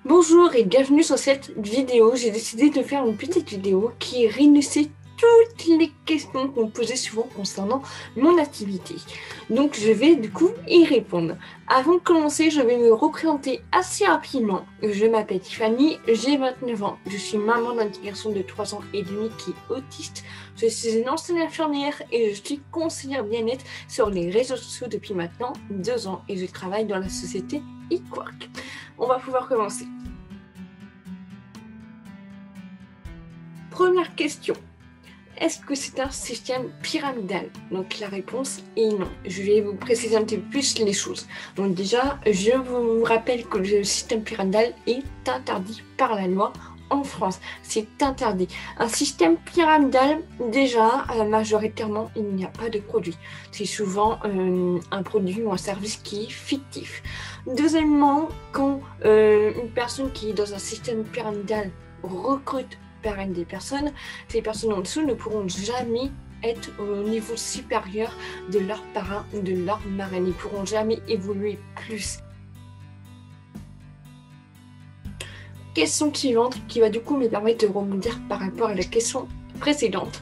Bonjour et bienvenue sur cette vidéo. J'ai décidé de faire une petite vidéo qui réunissait toutes les questions qu'on me posait souvent concernant mon activité. Donc je vais du coup y répondre. Avant de commencer, je vais me représenter assez rapidement. Je m'appelle Tiffany, j'ai 29 ans. Je suis maman d'un petit garçon de 3 ans et demi qui est autiste. Je suis une ancienne infirmière et je suis conseillère bien-être sur les réseaux sociaux depuis maintenant 2 ans et je travaille dans la société eQuark. On va pouvoir commencer. Première question. Est-ce que c'est un système pyramidal? Donc la réponse est non. Je vais vous préciser un petit peu plus les choses. Donc déjà, je vous rappelle que le système pyramidal est interdit par la loi en France. C'est interdit. Un système pyramidal, déjà, majoritairement, il n'y a pas de produit. C'est souvent un produit ou un service qui est fictif. Deuxièmement, quand une personne qui est dans un système pyramidal recrute parrain des personnes, ces personnes en dessous ne pourront jamais être au niveau supérieur de leur parrain ou de leur marraine. Ils ne pourront jamais évoluer plus. Question suivante qui va du coup me permettre de rebondir par rapport à la question précédente.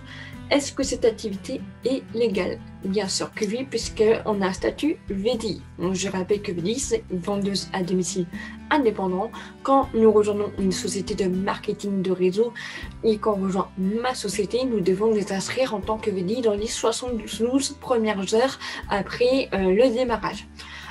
Est-ce que cette activité est légale? Bien sûr que oui, puisqu'on a un statut VDI. Donc, je rappelle que VDI, c'est vendeuse à domicile indépendant. Quand nous rejoignons une société de marketing de réseau et qu'on rejoint ma société, nous devons les inscrire en tant que VDI dans les 72 premières heures après le démarrage.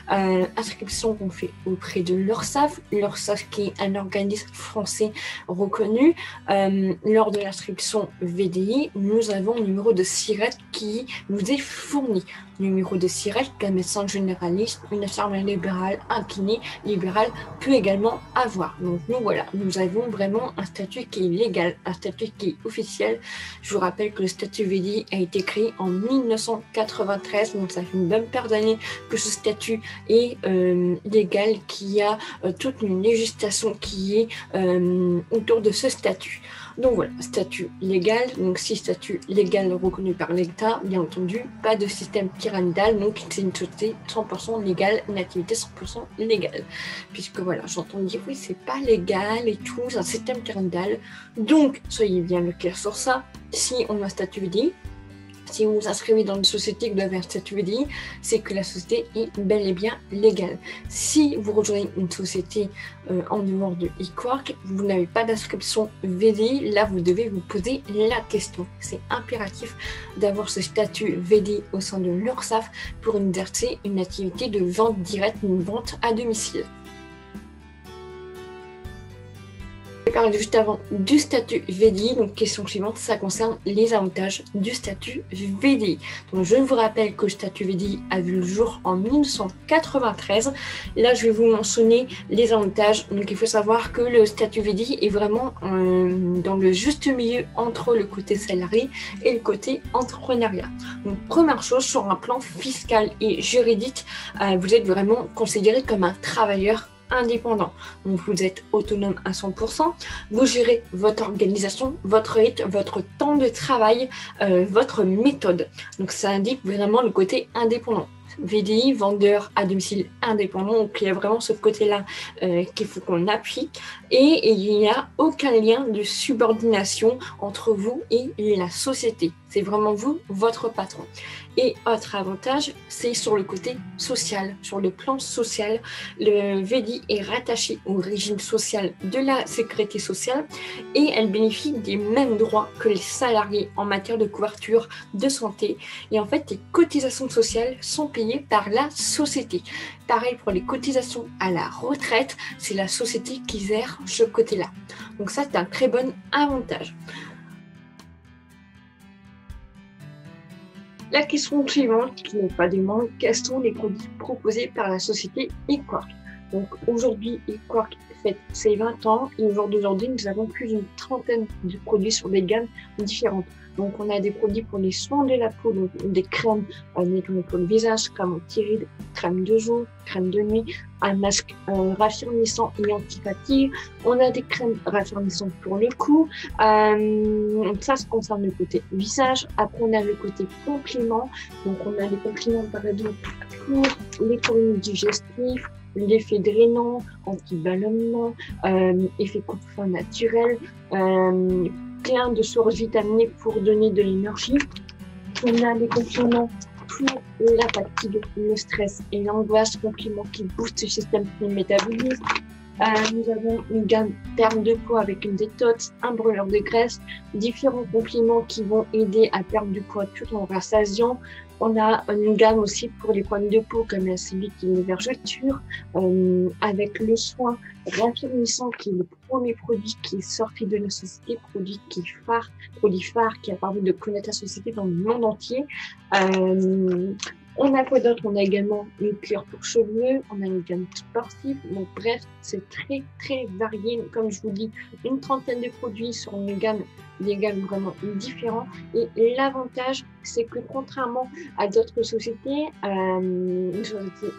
Inscription qu'on fait auprès de l'URSSAF, l'URSSAF qui est un organisme français reconnu. Lors de l'inscription VDI, nous avons un numéro de SIRET qui nous est fourni. Numéro de SIRET qu'un médecin généraliste, une infirmière libérale, un kiné libéral peut également avoir. Donc nous voilà, nous avons vraiment un statut qui est légal, un statut qui est officiel. Je vous rappelle que le statut VDI a été créé en 1993, donc ça fait une bonne paire d'années que ce statut est légal, qui a toute une législation qui est autour de ce statut. Donc voilà, statut légal, donc si statut légal reconnu par l'État, bien entendu, pas de système pyramidal, donc c'est une société 100% légale, une activité 100% légale. Puisque voilà, j'entends dire oui, c'est pas légal et tout, c'est un système pyramidal. Donc, soyez bien le clair sur ça, si on a un statut VDI, si vous vous inscrivez dans une société que vous avez un statut VDI, c'est que la société est bel et bien légale. Si vous rejoignez une société en dehors de eQuark, vous n'avez pas d'inscription VDI, là vous devez vous poser la question. C'est impératif d'avoir ce statut VDI au sein de l'URSSAF pour exercer une activité de vente directe, une vente à domicile. Je vais parler juste avant du statut VDI, donc question suivante, ça concerne les avantages du statut VDI. Donc je vous rappelle que le statut VDI a vu le jour en 1993. Là je vais vous mentionner les avantages. Donc il faut savoir que le statut VDI est vraiment dans le juste milieu entre le côté salarié et le côté entrepreneuriat. Donc première chose, sur un plan fiscal et juridique, vous êtes vraiment considéré comme un travailleur indépendant. Donc vous êtes autonome à 100%, vous gérez votre organisation, votre rythme, votre temps de travail, votre méthode. Donc ça indique vraiment le côté indépendant. VDI, vendeur à domicile indépendant, donc il y a vraiment ce côté-là qu'il faut qu'on appuie, et il n'y a aucun lien de subordination entre vous et la société. C'est vraiment vous, votre patron. Et autre avantage, c'est sur le côté social. Sur le plan social, le VDI est rattaché au régime social de la sécurité sociale et elle bénéficie des mêmes droits que les salariés en matière de couverture de santé. Et en fait, les cotisations sociales sont payées par la société. Pareil pour les cotisations à la retraite, c'est la société qui gère ce côté-là. Donc ça, c'est un très bon avantage. La question suivante, qui n'est pas des manques, quels sont les produits proposés par la société eQuark? Donc aujourd'hui, eQuark fête ses 20 ans et au jour d'aujourd'hui, nous avons plus d'une trentaine de produits sur des gammes différentes. Donc on a des produits pour les soins de la peau, donc des crèmes, pour le visage, crème anti-rides, crème de jour, crème de nuit, un masque raffermissant et anti-fatigue. On a des crèmes raffermissantes pour le cou. Ça concerne le côté visage. Après on a le côté complément. Donc on a des compléments par exemple pour les problèmes digestifs, l'effet drainant, anti-ballonnement, effet coup-de-fin naturel, plein de sources vitaminées pour donner de l'énergie. On a des compléments pour la fatigue, le stress et l'angoisse, compléments qui boostent le système de métabolisme. Nous avons une gamme perte de poids avec une détox, un brûleur de graisse, différents compléments qui vont aider à perdre du poids tout en rassasiant. On a une gamme aussi pour les problèmes de peau comme la cellulite et les vergetures, avec le soin raffermissant qui est le premier produit qui est sorti de la société, produit phare qui a permis de connaître la société dans le monde entier. On a quoi d'autre? On a également une cure pour cheveux, on a une gamme sportive. Donc bref, c'est très très varié. Comme je vous dis, une trentaine de produits sur une gamme, des gammes vraiment différentes. Et l'avantage, c'est que contrairement à d'autres sociétés,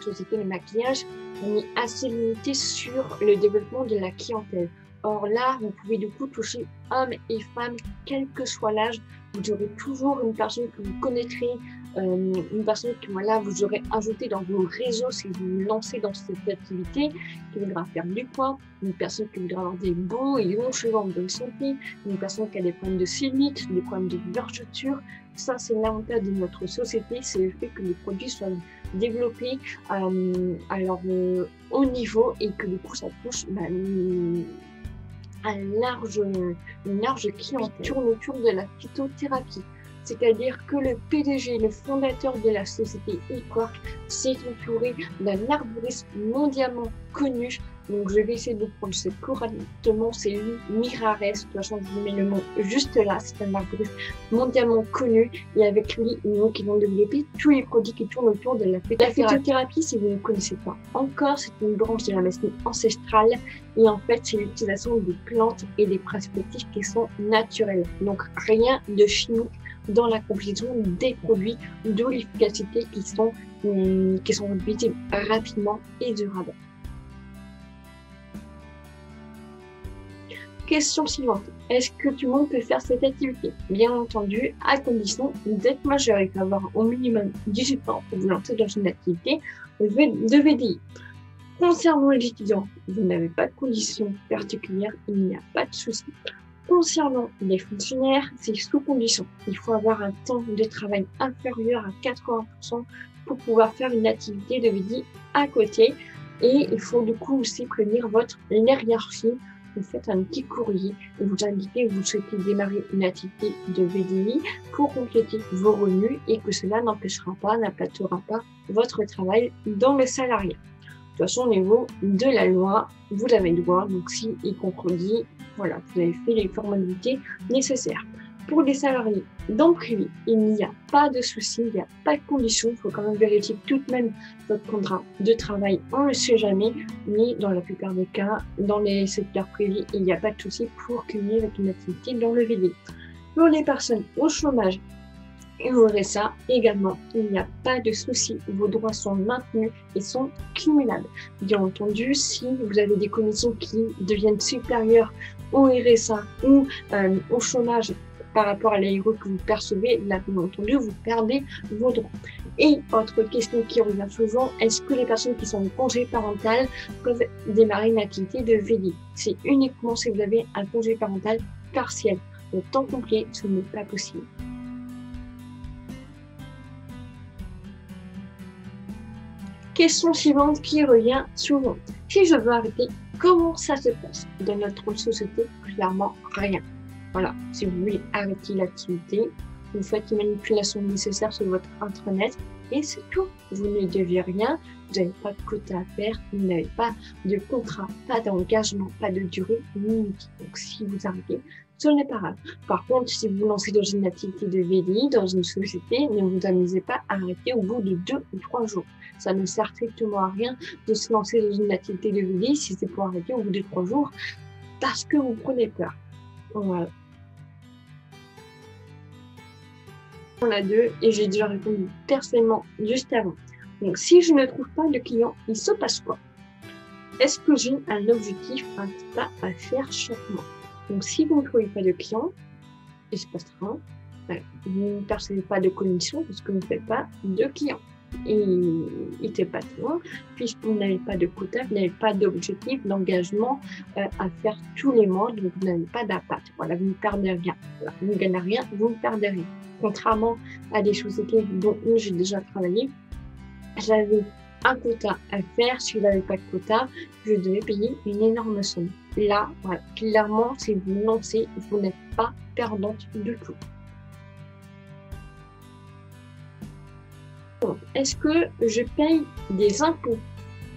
sociétés de maquillage, on est assez limité sur le développement de la clientèle. Or là, vous pouvez du coup toucher hommes et femmes, quel que soit l'âge. Vous aurez toujours une personne que vous connaîtrez, une personne que voilà, vous aurez ajouté dans vos réseaux si vous vous lancez dans cette activité, qui voudra perdre du poids, une personne qui voudra avoir des beaux et longs cheveux en bonne santé, une personne qui a des problèmes de cellulite, des problèmes de vergeture. Ça, c'est l'avantage de notre société, c'est le fait que les produits soient développés à leur haut niveau et que du coup, ça touche une large clientèle tourne autour de la phytothérapie. C'est-à-dire que le PDG, le fondateur de la société eQuark, s'est entouré d'un arboriste mondialement connu. Donc, je vais essayer de prononcer correctement. C'est lui, Mirares. De toute façon, je vous mets le nom juste là. C'est un arboriste mondialement connu. Et avec lui, ils vont développer tous les produits qui tournent autour de la phytothérapie. La phytothérapie, si vous ne connaissez pas encore, c'est une branche de la médecine ancestrale. Et en fait, c'est l'utilisation des plantes et des principes actifs qui sont naturels. Donc, rien de chimique dans la composition des produits, d'où l'efficacité qui sont visibles rapidement et durables. Question suivante. Est-ce que tout le monde peut faire cette activité? Bien entendu, à condition d'être majeur et d'avoir au minimum 18 ans pour vous lancer dans une activité de VDI. Concernant les étudiants, vous n'avez pas de conditions particulières, il n'y a pas de souci. Concernant les fonctionnaires, c'est sous condition. Il faut avoir un temps de travail inférieur à 80% pour pouvoir faire une activité de VDI à côté. Et il faut du coup aussi prévenir votre hiérarchie. Vous faites un petit courrier et vous indiquez que vous souhaitez démarrer une activité de VDI pour compléter vos revenus et que cela n'empêchera pas, n'impactera pas votre travail dans le salariat. De toute façon, au niveau de la loi, vous avez le droit. Donc, si il contredit, voilà, vous avez fait les formalités nécessaires. Pour les salariés dans le privé, il n'y a pas de souci, il n'y a pas de condition. Il faut quand même vérifier tout de même votre contrat de travail. On ne le sait jamais, mais dans la plupart des cas, dans les secteurs privés, il n'y a pas de souci pour cumuler avec une activité dans le VDI. Pour les personnes au chômage et au RSA également, il n'y a pas de souci. Vos droits sont maintenus et sont cumulables. Bien entendu, si vous avez des commissions qui deviennent supérieures au RSA ou au chômage par rapport à l'ARE que vous percevez, là, bien entendu, vous perdez vos droits. Et autre question qui revient souvent, est-ce que les personnes qui sont en congé parental peuvent démarrer une activité de VDI? C'est uniquement si vous avez un congé parental partiel. Le temps complet, ce n'est pas possible. Question suivante qui revient souvent. Si je veux arrêter, comment ça se passe? Dans notre société, clairement rien. Voilà, si vous voulez arrêter l'activité, vous faites les manipulations nécessaires sur votre intranet et c'est tout. Vous ne devez rien, vous n'avez pas de quota à faire, vous n'avez pas de contrat, pas d'engagement, pas de durée limite. Donc si vous arrêtez, ce n'est pas grave. Par contre, si vous vous lancez dans une activité de VDI, dans une société, ne vous amusez pas à arrêter au bout de 2 ou 3 jours. Ça ne sert strictement à rien de se lancer dans une activité de VDI si c'est pour arrêter au bout de 3 jours parce que vous prenez peur. Voilà. On a deux et j'ai déjà répondu personnellement juste avant. Donc, si je ne trouve pas de client, il se passe quoi? Est-ce que j'ai un objectif, un pas à faire chaque mois? Donc, si vous ne trouvez pas de client, il se passe rien. Vous ne percevez pas de commission parce que vous ne faites pas de clients. n'était pas très loin, puisque vous n'avez pas de quota, vous n'avez pas d'objectif, d'engagement à faire tous les mois, donc vous n'avez pas d'impact. Voilà, vous ne perdez rien. Voilà, vous ne gagnez rien, vous ne perdez rien. Contrairement à des sociétés dont j'ai déjà travaillé, j'avais un quota à faire. Si je n'avais pas de quota, je devais payer une énorme somme. Là, voilà, clairement, si vous vous lancez, vous n'êtes pas perdante du tout. Est-ce que je paye des impôts?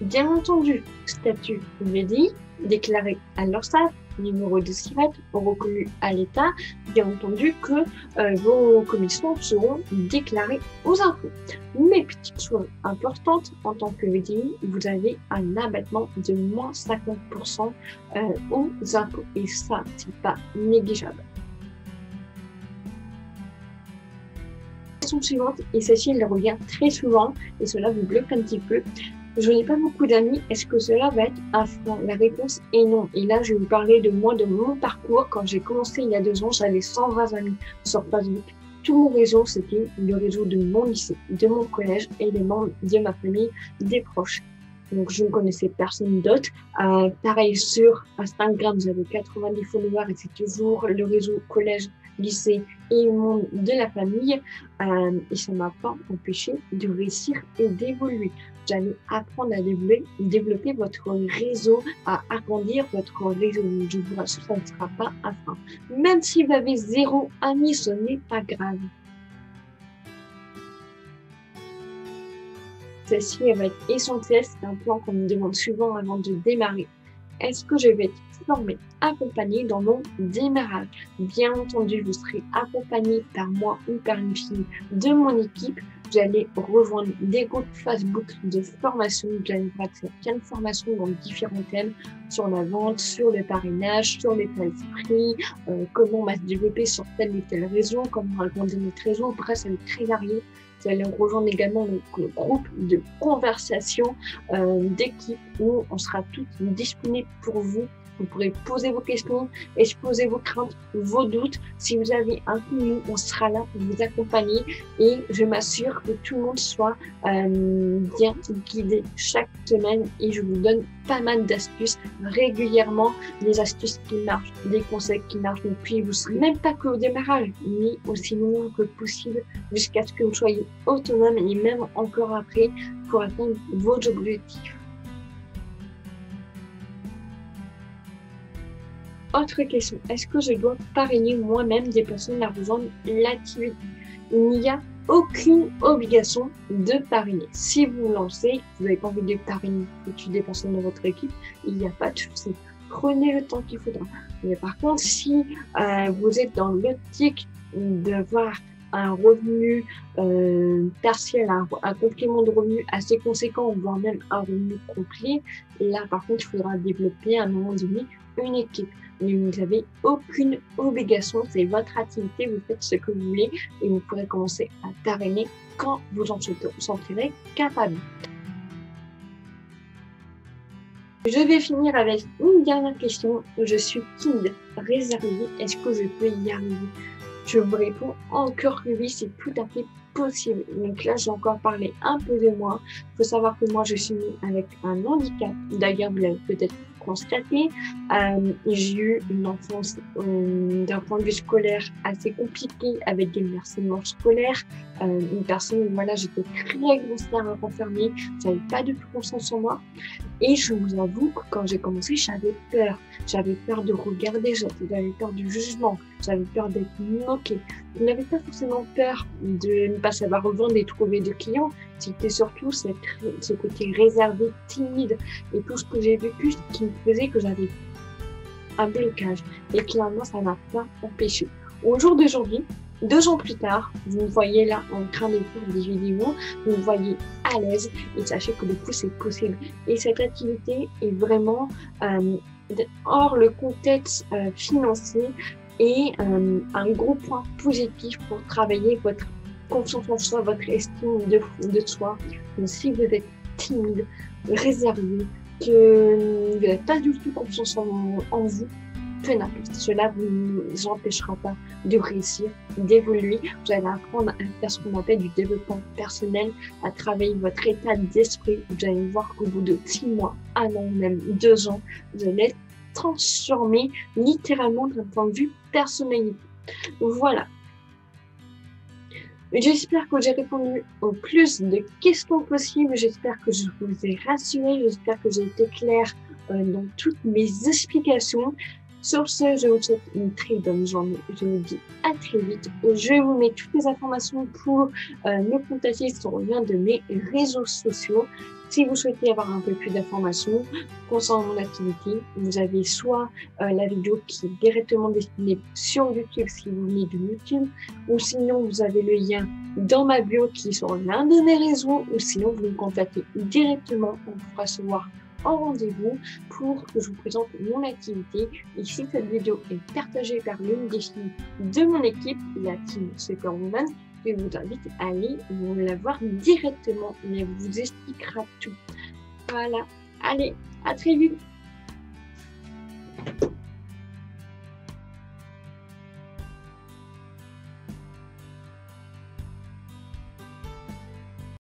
Bien entendu, statut VDI, déclaré à l'URSSAF, numéro de SIRET, reconnu à l'État. Bien entendu que vos commissions seront déclarées aux impôts. Mais petite chose importante, en tant que VDI, vous avez un abattement de moins 50% aux impôts. Et ça, c'est pas négligeable. Suivante, et celle-ci elle revient très souvent et cela vous bloque un petit peu. Je n'ai pas beaucoup d'amis, est-ce que cela va être un frein? La réponse est non. Et là je vais vous parler de moi, de mon parcours. Quand j'ai commencé il y a 2 ans, j'avais 120 amis sur Facebook. Tout mon réseau, c'était le réseau de mon lycée, de mon collège et les membres de ma famille, des proches. Donc je ne connaissais personne d'autre. Pareil sur Instagram, j'avais 90 followers et c'est toujours le réseau collège, lycée et monde de la famille, et ça m'a pas empêché de réussir et d'évoluer. Vous allez apprendre à développer votre réseau, à agrandir votre réseau. Je vous rassure, ça ne sera pas un frein. Même si vous avez 0 amis, ce n'est pas grave. Celle-ci va être essentielle, c'est un plan qu'on me demande souvent avant de démarrer. Est-ce que je vais être formée, accompagnée dans mon démarrage? Bien entendu, vous serez accompagné par moi ou par une fille de mon équipe. Vous allez rejoindre des groupes Facebook de formation. Vous allez avoir plein de formations dans différents thèmes, sur la vente, sur le parrainage, sur l'état d'esprit, comment se développer sur tel ou tel réseau, comment agrandir notre réseau. Bref, ça va être très varié. Vous allez rejoindre également le groupe de conversation d'équipe où on sera toutes disponibles pour vous. Vous pourrez poser vos questions, exposer vos craintes, vos doutes. Si vous avez un coup, on sera là pour vous accompagner et je m'assure que tout le monde soit bien guidé chaque semaine et je vous donne pas mal d'astuces régulièrement, des astuces qui marchent, des conseils qui marchent. Et puis vous serez même pas qu'au démarrage, mais aussi loin que possible jusqu'à ce que vous soyez autonome et même encore après pour atteindre vos objectifs. Autre question, est-ce que je dois parrainer moi-même des personnes à rejoindre l'activité? Il n'y a aucune obligation de parrainer. Si vous vous lancez, vous n'avez pas envie de parrainer des personnes dans votre équipe, il n'y a pas de souci. Prenez le temps qu'il faudra. Mais par contre, si vous êtes dans l'optique d'avoir un revenu partiel, un complément de revenu assez conséquent, voire même un revenu complet, là par contre, il faudra développer à un moment donné une équipe. Mais vous n'avez aucune obligation, c'est votre activité, vous faites ce que vous voulez et vous pourrez commencer à parrainer quand vous en sentirez capable. Je vais finir avec une dernière question. Je suis timide, réservée, est-ce que je peux y arriver? Je vous réponds encore que oui, c'est tout à fait possible. Donc là, j'ai encore parlé un peu de moi. Il faut savoir que moi, je suis née avec un handicap. D'ailleurs, vous l'avez peut-être constaté. J'ai eu une enfance d'un point de vue scolaire assez compliquée avec des harcèlements scolaires. Une personne, voilà, j'étais très grossière à renfermer. J'avais pas du tout confiance en moi. Et je vous avoue que quand j'ai commencé, j'avais peur. J'avais peur de regarder, j'avais peur du jugement, j'avais peur d'être moquée. Je n'avais pas forcément peur de ne pas savoir revendre et trouver de clients. C'était surtout ce côté réservé, timide et tout ce que j'ai vécu qui me faisait que j'avais un blocage. Et clairement, ça m'a pas empêché. Au jour d'aujourd'hui, 2 ans plus tard, vous me voyez là en train de faire des vidéos, vous me voyez à l'aise et sachez que du coup c'est possible. Et cette activité est vraiment hors le contexte financier et un gros point positif pour travailler votre confiance en soi, votre estime de soi. Donc si vous êtes timide, réservé, que vous n'avez pas du tout confiance en vous, peu n'importe. Cela ne vous empêchera pas de réussir, d'évoluer. Vous allez apprendre à faire ce qu'on appelle du développement personnel, à travailler votre état d'esprit. Vous allez voir qu'au bout de 6 mois, 1 an, même 2 ans, vous allez être transformé littéralement d'un point de vue personnalité. Voilà. J'espère que j'ai répondu au plus de questions possibles. J'espère que je vous ai rassuré. J'espère que j'ai été claire dans toutes mes explications. Sur ce, je vous souhaite une très bonne journée. Je vous dis à très vite. Je vous mets toutes les informations pour me contacter sur le lien de mes réseaux sociaux. Si vous souhaitez avoir un peu plus d'informations concernant mon activité, vous avez soit la vidéo qui est directement destinée sur YouTube si vous venez de YouTube, ou sinon vous avez le lien dans ma bio qui est sur l'un de mes réseaux, ou sinon vous me contactez directement, on vous fera recevoir en rendez-vous pour que je vous présente mon activité. Et si cette vidéo est partagée par l'une des filles de mon équipe, la team Superwoman, je vous invite à aller la voir directement. Elle vous expliquera tout. Voilà. Allez, à très vite.